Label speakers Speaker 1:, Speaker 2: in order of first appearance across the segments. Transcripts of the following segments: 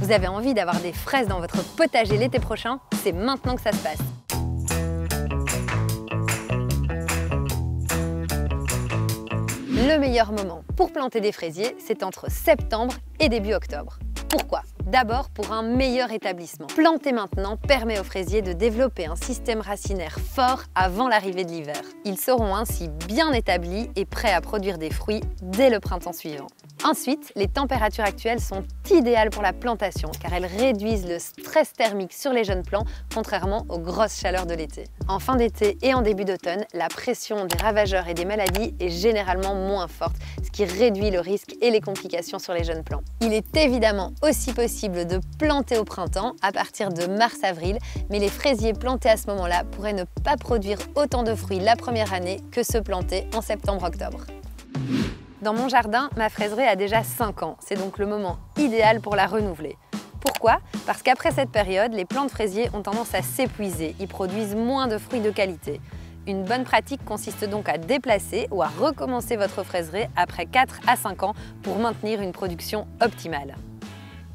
Speaker 1: Vous avez envie d'avoir des fraises dans votre potager l'été prochain? C'est maintenant que ça se passe. Le meilleur moment pour planter des fraisiers, c'est entre septembre et début octobre. Pourquoi? D'abord, pour un meilleur établissement. Planter maintenant permet aux fraisiers de développer un système racinaire fort avant l'arrivée de l'hiver. Ils seront ainsi bien établis et prêts à produire des fruits dès le printemps suivant. Ensuite, les températures actuelles sont idéales pour la plantation car elles réduisent le stress thermique sur les jeunes plants, contrairement aux grosses chaleurs de l'été. En fin d'été et en début d'automne, la pression des ravageurs et des maladies est généralement moins forte, ce qui réduit le risque et les complications sur les jeunes plants. Il est évidemment aussi possible de planter au printemps à partir de mars-avril, mais les fraisiers plantés à ce moment-là pourraient ne pas produire autant de fruits la première année que ceux plantés en septembre-octobre. Dans mon jardin, ma fraiserie a déjà 5 ans, c'est donc le moment idéal pour la renouveler. Pourquoi? Parce qu'après cette période, les plants de fraisiers ont tendance à s'épuiser, ils produisent moins de fruits de qualité. Une bonne pratique consiste donc à déplacer ou à recommencer votre fraiserie après 4 à 5 ans pour maintenir une production optimale.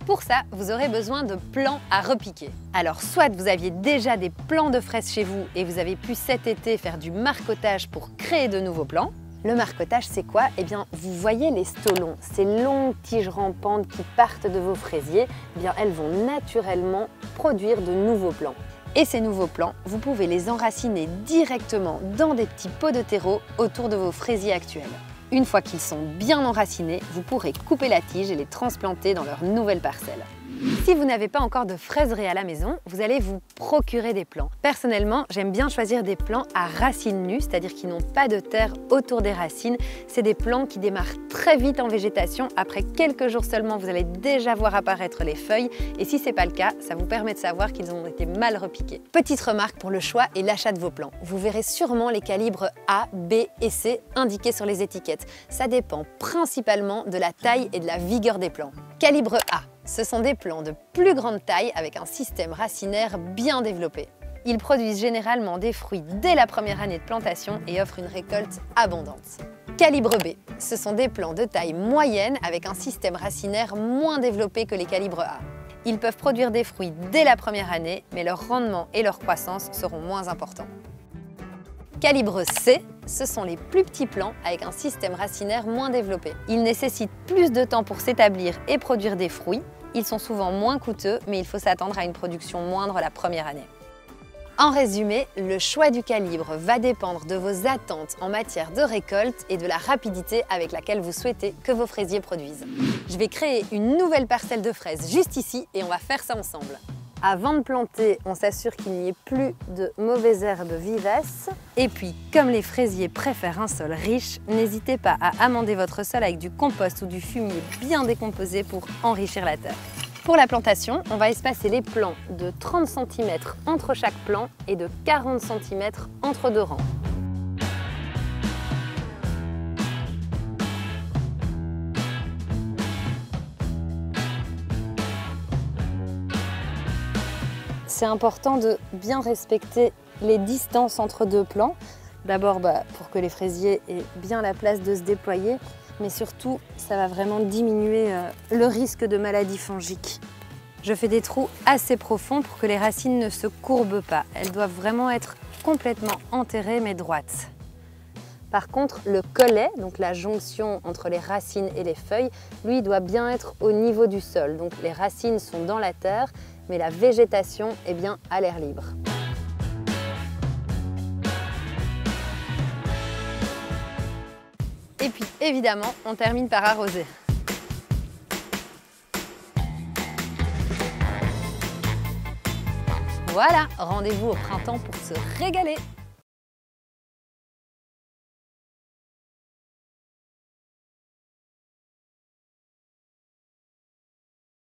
Speaker 1: Pour ça, vous aurez besoin de plants à repiquer. Alors soit vous aviez déjà des plants de fraises chez vous et vous avez pu cet été faire du marcottage pour créer de nouveaux plants. Le marcottage, c'est quoi? Eh bien, vous voyez les stolons, ces longues tiges rampantes qui partent de vos fraisiers, eh bien, elles vont naturellement produire de nouveaux plants. Et ces nouveaux plants, vous pouvez les enraciner directement dans des petits pots de terreau autour de vos fraisiers actuels. Une fois qu'ils sont bien enracinés, vous pourrez couper la tige et les transplanter dans leur nouvelle parcelle. Si vous n'avez pas encore de fraiserie à la maison, vous allez vous procurer des plants. Personnellement, j'aime bien choisir des plants à racines nues, c'est-à-dire qui n'ont pas de terre autour des racines. C'est des plants qui démarrent très vite en végétation. Après quelques jours seulement, vous allez déjà voir apparaître les feuilles. Et si ce n'est pas le cas, ça vous permet de savoir qu'ils ont été mal repiqués. Petite remarque pour le choix et l'achat de vos plants. Vous verrez sûrement les calibres A, B et C indiqués sur les étiquettes. Ça dépend principalement de la taille et de la vigueur des plants. Calibre A. Ce sont des plants de plus grande taille avec un système racinaire bien développé. Ils produisent généralement des fruits dès la première année de plantation et offrent une récolte abondante. Calibre B. Ce sont des plants de taille moyenne avec un système racinaire moins développé que les calibres A. Ils peuvent produire des fruits dès la première année, mais leur rendement et leur croissance seront moins importants. Calibre C, ce sont les plus petits plants avec un système racinaire moins développé. Ils nécessitent plus de temps pour s'établir et produire des fruits. Ils sont souvent moins coûteux, mais il faut s'attendre à une production moindre la première année. En résumé, le choix du calibre va dépendre de vos attentes en matière de récolte et de la rapidité avec laquelle vous souhaitez que vos fraisiers produisent. Je vais créer une nouvelle parcelle de fraises juste ici et on va faire ça ensemble. Avant de planter, on s'assure qu'il n'y ait plus de mauvaises herbes vivaces. Et puis, comme les fraisiers préfèrent un sol riche, n'hésitez pas à amender votre sol avec du compost ou du fumier bien décomposé pour enrichir la terre. Pour la plantation, on va espacer les plants de 30 cm entre chaque plant et de 40 cm entre deux rangs. C'est important de bien respecter les distances entre deux plants. D'abord pour que les fraisiers aient bien la place de se déployer, mais surtout ça va vraiment diminuer le risque de maladies fongiques. Je fais des trous assez profonds pour que les racines ne se courbent pas. Elles doivent vraiment être complètement enterrées mais droites. Par contre, le collet, donc la jonction entre les racines et les feuilles, lui doit bien être au niveau du sol. Donc les racines sont dans la terre, mais la végétation est bien à l'air libre. Et puis évidemment, on termine par arroser. Voilà, rendez-vous au printemps pour se régaler.